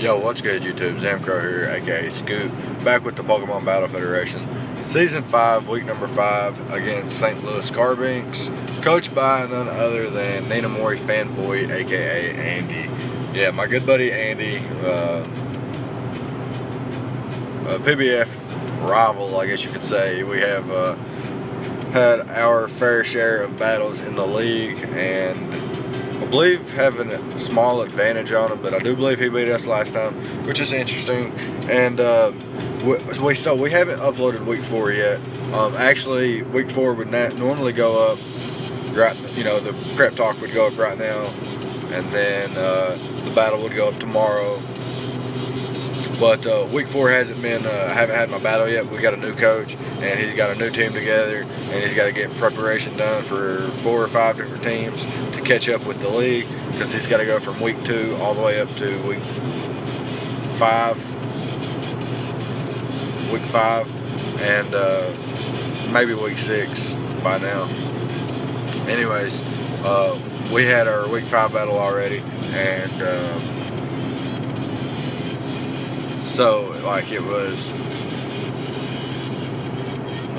Yo, what's good, YouTube? Zamcrow here, aka Scoot, back with the Pokemon Battle Federation. Season 5, week number 5, against St. Louis Carbinks, coached by none other than Ninamori Fanboy, aka Andy. Yeah, my good buddy Andy, a PBF rival, I guess you could say. We have had our fair share of battles in the league, and I believe having a small advantage on him, but I do believe he beat us last time, which is interesting. And we haven't uploaded week 4 yet. Actually, week 4 would normally go up right, the prep talk would go up right now, and then the battle would go up tomorrow. But week 4 hasn't been, I haven't had my battle yet. We got a new coach, and he's got a new team together, and he's got to get preparation done for 4 or 5 different teams to catch up with the league, because he's got to go from week 2 all the way up to week 5, and maybe week 6 by now. Anyways, we had our week 5 battle already, and so, like, it was,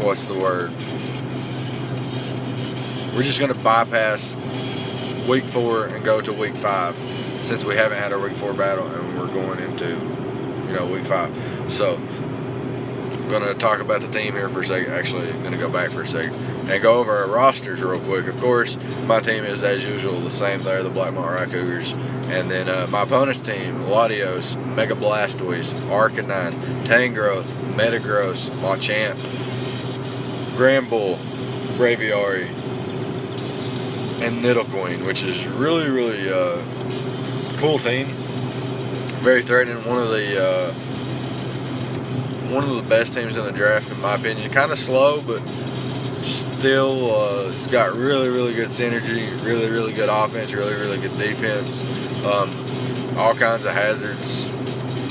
what's the word? We're just going to bypass week 4 and go to week 5, since we haven't had our week 4 battle, and we're going into, week 5. So, I'm going to talk about the team here for a second. Actually, I'm going to go back for a second and go over our rosters real quick. Of course, my team is, as usual, the same there, the Blackmont Rock Cougars. And then my opponent's team, Latios, Mega Blastoise, Arcanine, Tangrowth, Metagross, Machamp, Granbull, Braviary, and Nidoqueen, which is really, really cool team. Very threatening. One of the best teams in the draft, in my opinion. Kind of slow, but still it's got really, really good synergy, really, really good offense, really, really good defense. All kinds of hazards.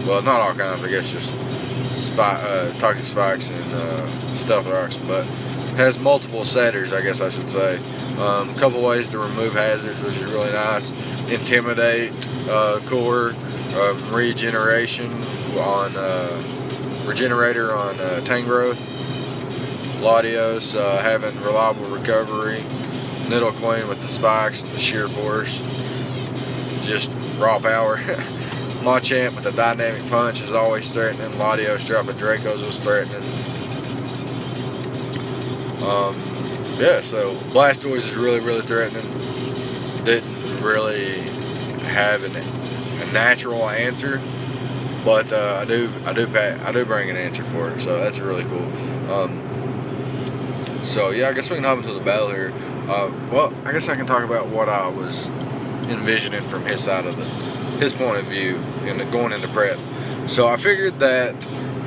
Well, not all kinds, I guess, just Toxic Spikes and Stealth Rocks, but has multiple setters, I guess I should say. A couple ways to remove hazards, which is really nice. Intimidate, Core, Regeneration on Regenerator on Tangrowth. Latios having reliable recovery. Nidoqueen with the spikes and the sheer force. Just raw power. Machamp with the dynamic punch is always threatening. Latios dropping Dracos is threatening. Yeah, so Blastoise is really, really threatening. Didn't really have a natural answer, but I do bring an answer for it, so that's really cool. So yeah, I guess we can hop into the battle here. Well, I guess I can talk about what I was envisioning from his side of his point of view going into prep. So I figured that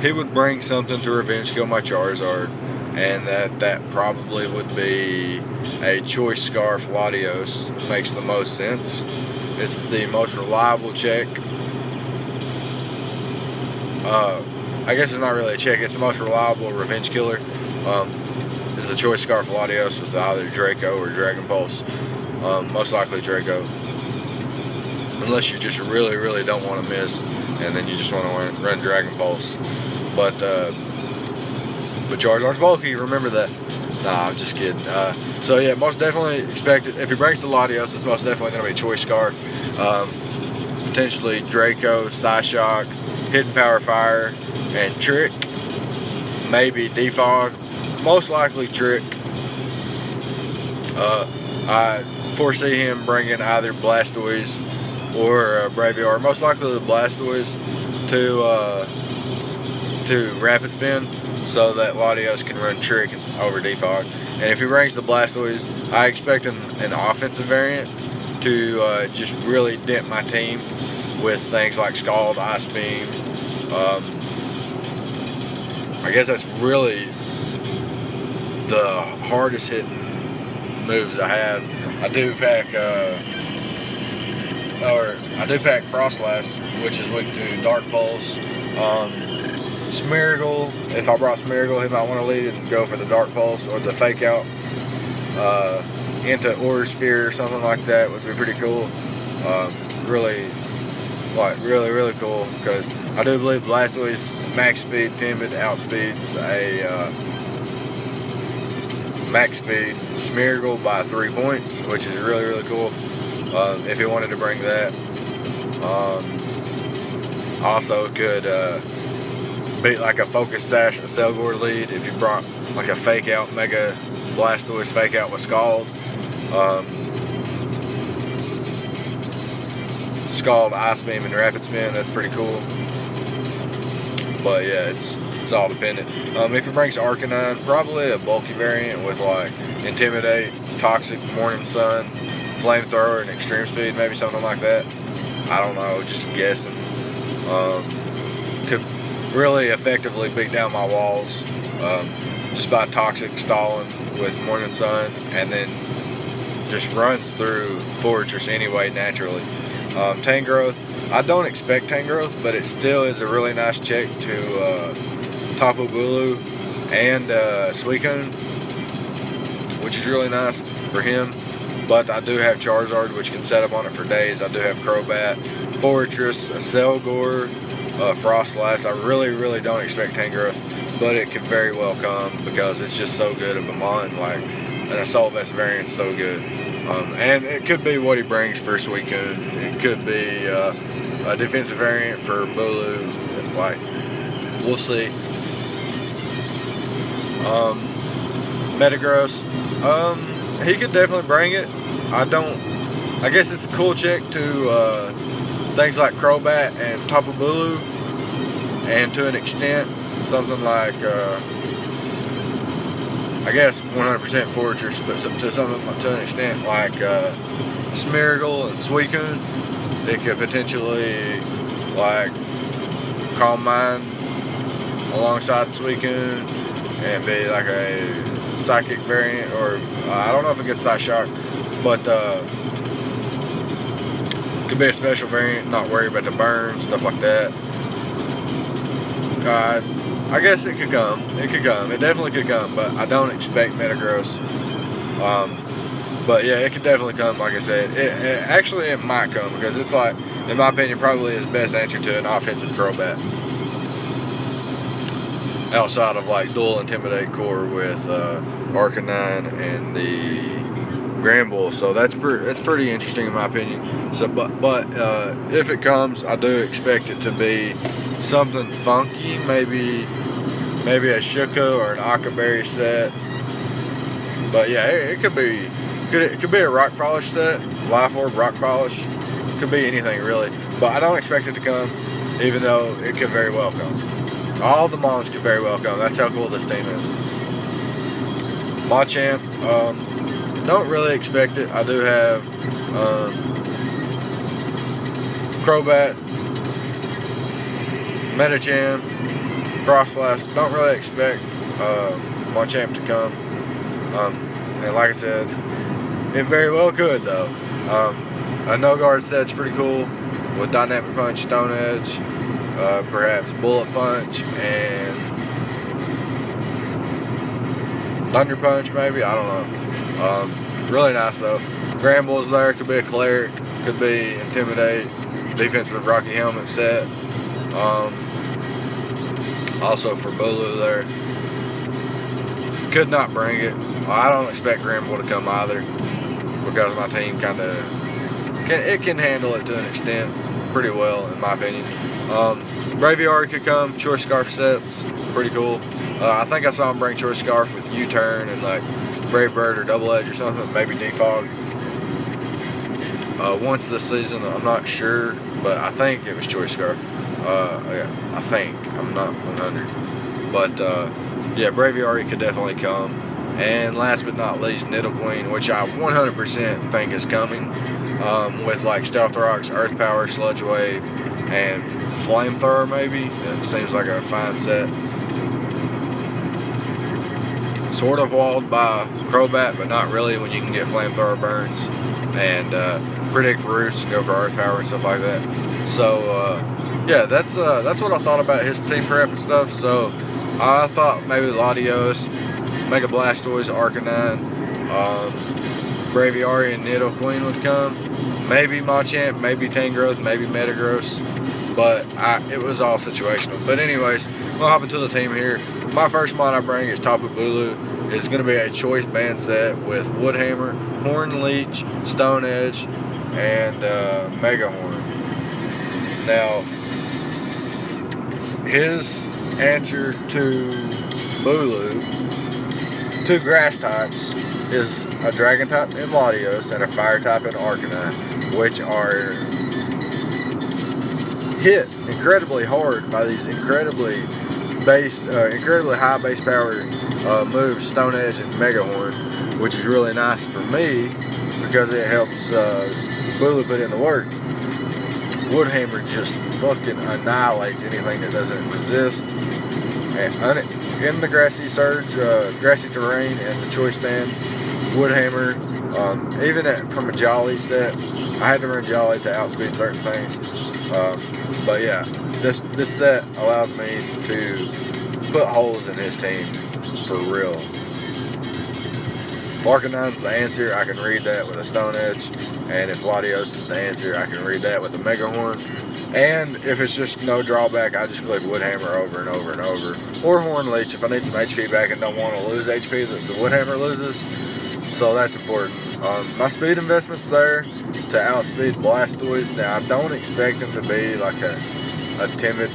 he would bring something to revenge kill my Charizard, and that probably would be a Choice Scarf Latios. Makes the most sense. It's the most reliable check. I guess it's not really a check, it's the most reliable revenge killer. Is the Choice Scarf Latios with either Draco or Dragon Pulse. Most likely Draco. Unless you just really, really don't want to miss, and then you just want to run Dragon Pulse. But Charizard's bulky, remember that. Nah, I'm just kidding. So yeah, most definitely expect it. If he brings the Latios, it's most definitely going to be Choice Scarf. Potentially Draco, Psyshock, Hidden Power Fire, and Trick. Maybe Defog. Most likely Trick. I foresee him bringing either Blastoise or Braviary. Most likely the Blastoise to Rapid Spin, so that Latios can run Trick over Defog. And if he brings the Blastoise, I expect an offensive variant to just really dent my team with things like Scald, Ice Beam. I guess that's really the hardest hitting moves I have. I do pack Frostlass, which is weak to Dark Pulse. Smeargle, if I brought Smeargle, he might want to lead it and go for the Dark Pulse or the Fake Out into Aura Sphere or something like that would be pretty cool. Really like really, really cool, because I do believe Blastoise max speed timid outspeeds a max speed Smeargle by 3 points, which is really, really cool. If he wanted to bring that. Also could beat like a Focus Sash and Selgor lead if you brought like a fake out Mega Blastoise fake out with Scald. Scald, Ice Beam, and Rapid Spin, that's pretty cool. But yeah, it's all dependent. If it brings Arcanine, probably a bulky variant with like Intimidate, Toxic, Morning Sun, Flamethrower, and Extreme Speed, maybe something like that. I don't know, just guessing. Could really effectively beat down my walls just by Toxic stalling with Morning Sun, and then just runs through Fortress anyway naturally. Tangrowth, I don't expect Tangrowth, but it still is a really nice check to Tapu Bulu and Suicune, which is really nice for him. But I do have Charizard, which can set up on it for days. I do have Crobat, Fortress, a Selgor, Frostlass. I really, really don't expect Tangrowth, but it could very well come because it's just so good of a mon. Like, an Assault Vest variant's so good. And it could be what he brings for Suicune. It could be a defensive variant for Bulu. Like, we'll see. Metagross, he could definitely bring it. I guess it's a cool check to things like Crobat and Tapu Bulu, and to an extent something like I guess 100% Fortress, but to something to an extent like Smeargle and Suicune. It could potentially like Calm Mind alongside Suicune and be like a Psychic variant, or I don't know if it gets Psyshock, but could be a special variant, not worry about the burn, stuff like that. I guess it could come. It could come. It definitely could come, but I don't expect Metagross. But yeah, it could definitely come, like I said. Actually, it might come, because it's like, in my opinion, probably his best answer to an offensive Crobat. Outside of like dual Intimidate core with Arcanine and the Granbull, so that's pretty interesting in my opinion. So, but if it comes, I do expect it to be something funky, maybe a Shuko or an Akaberry set. But yeah, it could be a Rock Polish set, Life Orb Rock Polish. Could be anything really, but I don't expect it to come, even though it could very well come. All the Mons could very well come. That's how cool this team is. Machamp, don't really expect it. I do have Crobat, Metacham, Frostlass. Don't really expect Machamp to come. And like I said, it very well could though. A No Guard set's pretty cool with Dynamic Punch, Stone Edge, perhaps Bullet Punch and Thunder Punch maybe, I don't know. Really nice though. Granbull's there, could be a Cleric, could be Intimidate, defense with Rocky Helmet set. Also for Bulu there. Could not bring it. I don't expect Granbull to come either, because my team kind of can handle it to an extent pretty well in my opinion. Braviary could come, Choice Scarf sets, pretty cool. I think I saw him bring Choice Scarf with U-Turn and like Brave Bird or Double Edge or something, maybe Defog. Once this season, I'm not sure, but I think it was Choice Scarf. Yeah, I think, I'm not 100. But yeah, Braviary could definitely come. And last but not least, Nidoqueen, which I 100% think is coming, with like Stealth Rocks, Earth Power, Sludge Wave, and Flamethrower maybe. It seems like a fine set. Sort of walled by Crobat, but not really when you can get Flamethrower burns and Predict Roost and go for Earth Power and stuff like that. So yeah, that's what I thought about his team prep and stuff. So I thought maybe Latios, Mega Blastoise, Arcanine, Braviary, and Nidoqueen would come. maybe Machamp, maybe Tangrowth, maybe Metagross, but it was all situational. But anyways, we'll hop into the team here. My first mod I bring is Tapu Bulu. It's going to be a choice band set with Woodhammer, Horn Leech, Stone Edge, and Mega Horn. Now, his answer to Bulu, two grass types, is a Dragon type in Latios and a Fire type in Arcanine, which are hit incredibly hard by these incredibly high base power moves, Stone Edge and Mega Horn, which is really nice for me because it helps Bulu put in the work. Woodhammer just fucking annihilates anything that doesn't resist. And in the grassy surge, grassy terrain, and the choice band, Woodhammer, even from a Jolly set, I had to run Jolly to outspeed certain things. But yeah, this set allows me to put holes in his team for real. Arcanine's the answer, I can read that with a Stone Edge. And if Latios is the answer, I can read that with a Mega Horn. And if it's just no drawback, I just click Woodhammer over and over and over. Or Horn Leech if I need some HP back and don't want to lose HP that the Woodhammer loses. So that's important. My speed investment's there to outspeed Blastoise. Now, I don't expect him to be like a timid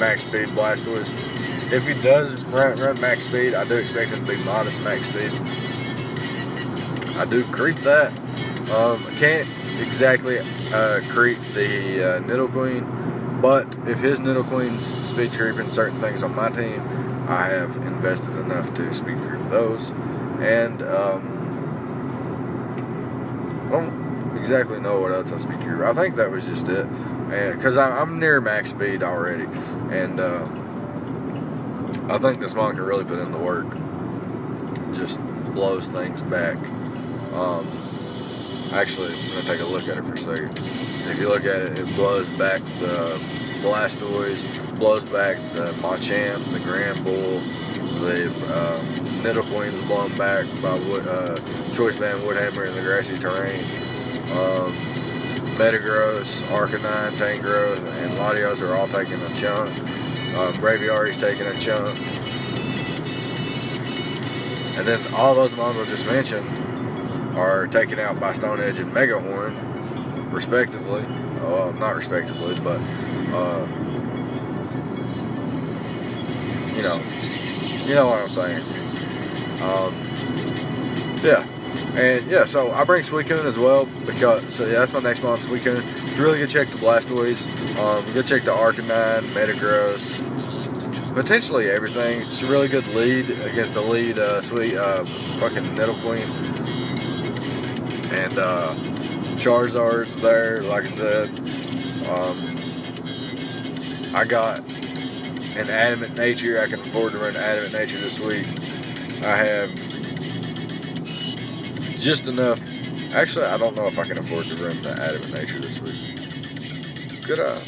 max speed Blastoise. If he does run max speed, I do expect him to be modest max speed. I do creep that. I can't exactly creep the Nidoqueen, but if his Nidoqueen's speed creeping certain things on my team, I have invested enough to speed creep those. And I don't exactly know what else I speed creep. I think that was just it, and because I'm near max speed already, and I think this mon can really put in the work. Just blows things back. Actually, I'm going to take a look at it for a second. If you look at it, it blows back the Blastoise, blows back the Machamp, the Granbull, the Nidoqueen's blown back by Choice Band Woodhammer in the grassy terrain. Metagross, Arcanine, Tangrowth, and Latios are all taking a chunk. Braviary's taking a chunk. And then all those mons I just mentioned are taken out by Stone Edge and Mega Horn, respectively. Well, not respectively, but you know what I'm saying. Yeah, and yeah, so I bring Suicune as well because yeah, that's my next mon, Suicune. It's really good check the Blastoise. Good check the Arcanine, Metagross, potentially everything. It's a really good lead against the lead fucking Nidoqueen. And Charizard's there, like I said. I got an Adamant Nature. I can afford to run Adamant Nature this week. I have just enough. Actually, I don't know if I can afford to run the Adamant Nature this week. Could I?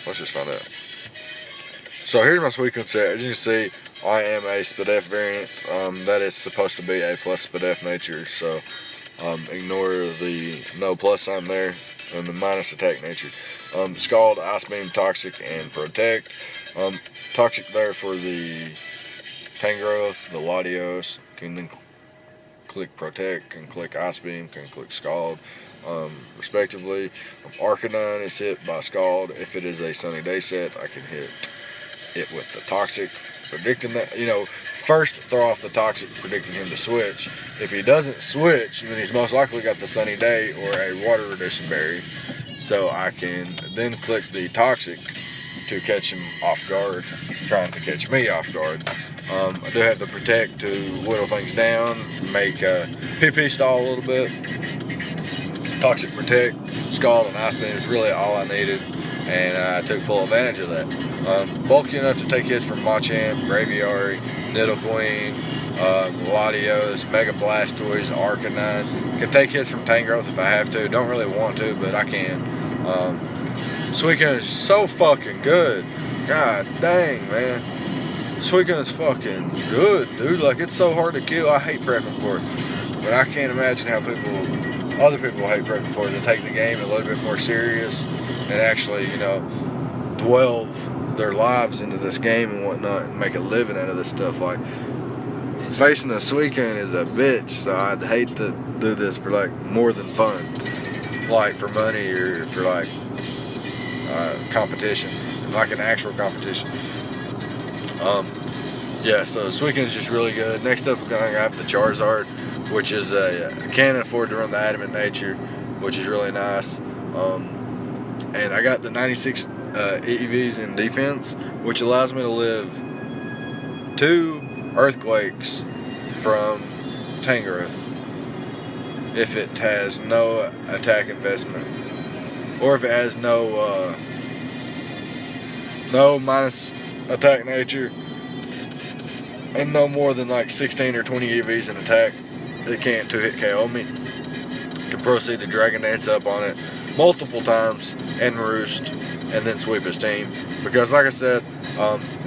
Let's just find out. So here's my Suicune set. As you can see, I am a SPDF variant. That is supposed to be a plus SPDF nature, so ignore the no plus sign there and the minus attack nature. Scald, Ice Beam, Toxic, and Protect. Toxic there for the Tangrowth, the Latios. Can then click Protect, can click Ice Beam, can click Scald, respectively. Arcanine is hit by Scald. If it is a Sunny Day set, I can hit it with the Toxic. Predicting that, first throw off the Toxic, predicting him to switch. If he doesn't switch, then he's most likely got the Sunny Day or a Water Reduction Berry. So I can then click the Toxic to catch him off guard, trying to catch me off guard. I do have the Protect to whittle things down, make PP stall a little bit. Toxic, Protect, Scald, and Ice Beam is really all I needed, and I took full advantage of that. Bulky enough to take hits from Machamp, Braviary, Nidoqueen, Latios, Mega Blastoise, Arcanine. Can take hits from Tangrowth if I have to. Don't really want to, but I can. Suicune is so fucking good. God dang, man. Suicune is fucking good, dude. Like, it's so hard to kill. I hate prepping for it. But I can't imagine how other people hate prepping for it, to take the game a little bit more serious and actually, you know, delve their lives into this game and whatnot and make a living out of this stuff. Like, facing a Suicune is a bitch, so I'd hate to do this for like more than fun, like for money or for like competition, like an actual competition. Yeah, so Suicune is just really good. Next up, we're gonna have the Charizard, which is I can't afford to run the Adamant Nature, which is really nice. And I got the 96 EVs in defense, which allows me to live 2 earthquakes from Tangrowth if it has no attack investment, or if it has no minus attack nature and no more than like 16 or 20 EVs in attack. It can't 2-hit KO me. Can proceed to Dragon Dance up on it multiple times and roost and then sweep his team. Because like I said,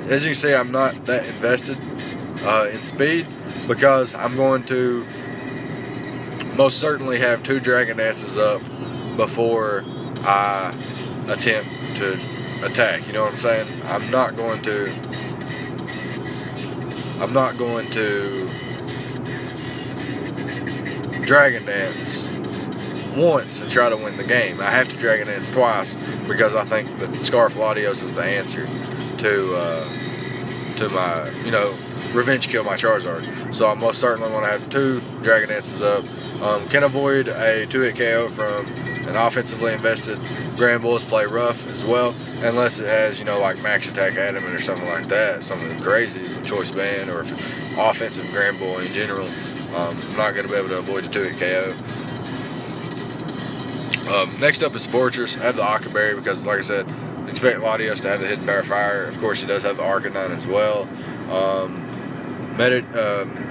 as you can see, I'm not that invested in speed, because I'm going to most certainly have 2 Dragon Dances up before I attempt to attack. You know what I'm saying? I'm not going to Dragon Dance once and try to win the game. I have to Dragon Dance twice, because I think that Scarf Latios is the answer to my, you know, revenge kill my Charizard. So I most certainly want to have 2 Dragon Dances up. Can avoid a 2-hit KO from an offensively invested Grand Bulls Play Rough as well, unless it has, you know, like max attack Adamant or something like that, something crazy, Choice Band, or offensive Grand Bull in general. I'm not going to be able to avoid the 2-hit KO. Next up is Fortress. I have the Occaberry because, like I said, expect Latios to have the Hidden Power Fire. Of course, he does have the Arcanine as well.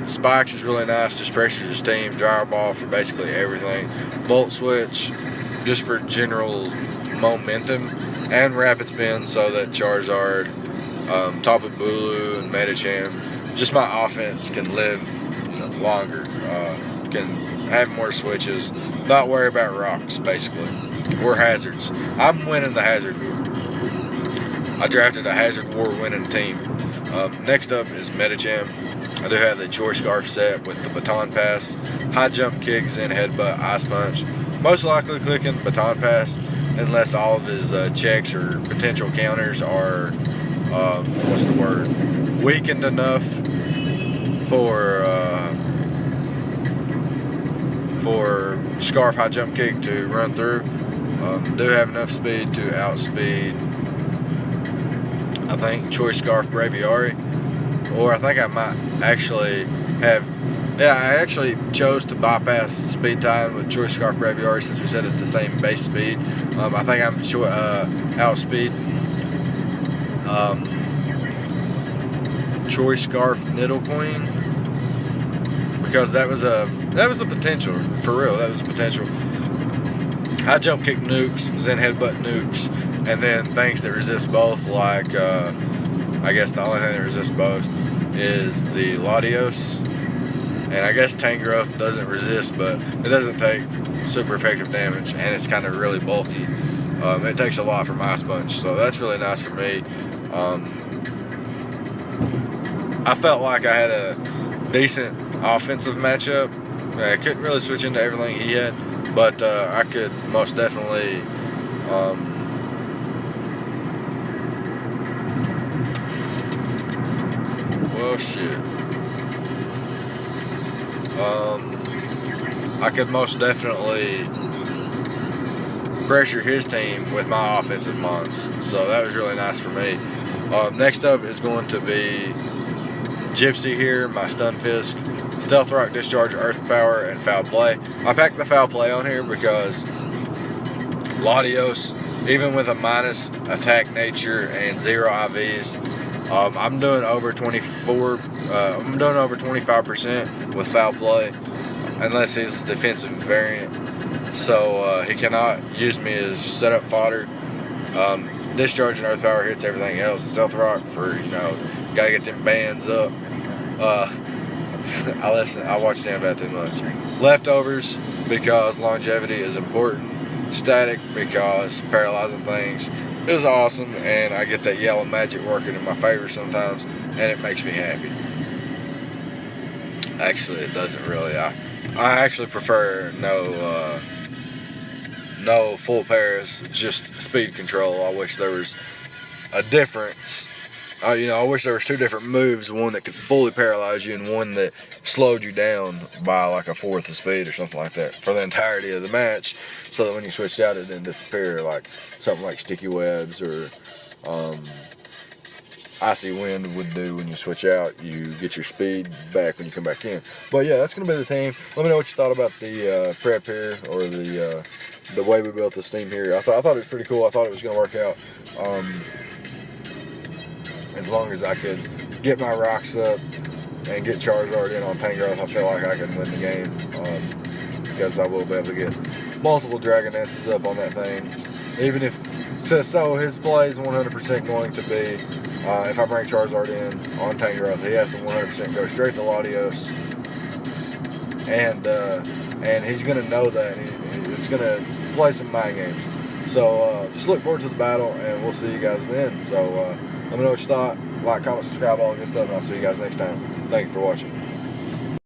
Spikes is really nice, just pressures his team. Gyro Ball for basically everything. Volt Switch just for general momentum. And Rapid Spin so that Charizard, Tapu Bulu, and Medicham, just my offense can live longer, can have more switches, not worry about rocks, basically, or hazards. I'm winning the hazard war. I drafted a hazard war winning team. Next up is Medicham. I do have the Choice Scarf set with the Baton Pass, High Jump Kick, Zen Headbutt, Ice Punch. Most likely clicking Baton Pass unless all of his checks or potential counters are, what's the word, weakened enough for Scarf High Jump Kick to run through. Do have enough speed to outspeed, I think, Choice Scarf Braviary. Or I think I might actually have, yeah, I actually chose to bypass speed time with Choice Scarf Braviary since we said it's the same base speed. I think I'm outspeed Choice Scarf Nidoqueen, because that was a potential, for real, that was a potential. High Jump Kick nukes, Zen Headbutt nukes, and then things that resist both, like I guess the only thing that resists both is the Latios, and I guess Tangrowth doesn't resist, but it doesn't take super effective damage, and it's kind of really bulky. It takes a lot from Ice Punch, so that's really nice for me. I felt like I had a decent offensive matchup. I couldn't really switch into everything he had, but I could most definitely well, shit. I could most definitely pressure his team with my offensive mons, so that was really nice for me. Next up is going to be Gypsy here, my Stunfisk, Stealth Rock, Discharge, Earth Power, and Foul Play. I packed the Foul Play on here because Latios, even with a minus attack nature and 0 IVs, I'm doing over 25% with Foul Play, unless he's defensive variant. So he cannot use me as setup fodder. Discharge and Earth Power hits everything else. Stealth Rock for, you know, Gotta get them bands up. I watch damn about too much. Leftovers, because longevity is important. Static, because paralyzing things is awesome, and I get that yellow magic working in my favor sometimes, and it makes me happy. Actually, it doesn't really. I actually prefer no full pairs, just speed control. I wish there was a difference. I wish there was two different moves, one that could fully paralyze you and one that slowed you down by like a fourth of speed or something like that for the entirety of the match, so that when you switched out it didn't disappear like something like sticky webs or icy wind would do. When you switch out, you get your speed back when you come back in. But yeah, that's going to be the team. Let me know what you thought about the prep here, or the way we built this team here. I thought it was pretty cool. I thought it was going to work out. As long as I could get my rocks up and get Charizard in on Tangrowth, I feel like I can win the game, because I will be able to get multiple Dragonances up on that thing. Even if, so his play is 100% going to be, if I bring Charizard in on Tangrowth, he has to 100% go straight to Latios, and he's going to know that. It's going to play some mind games. So just look forward to the battle, and we'll see you guys then. So let me know what you thought. Like, comment, subscribe, all that good stuff, and I'll see you guys next time. Thank you for watching.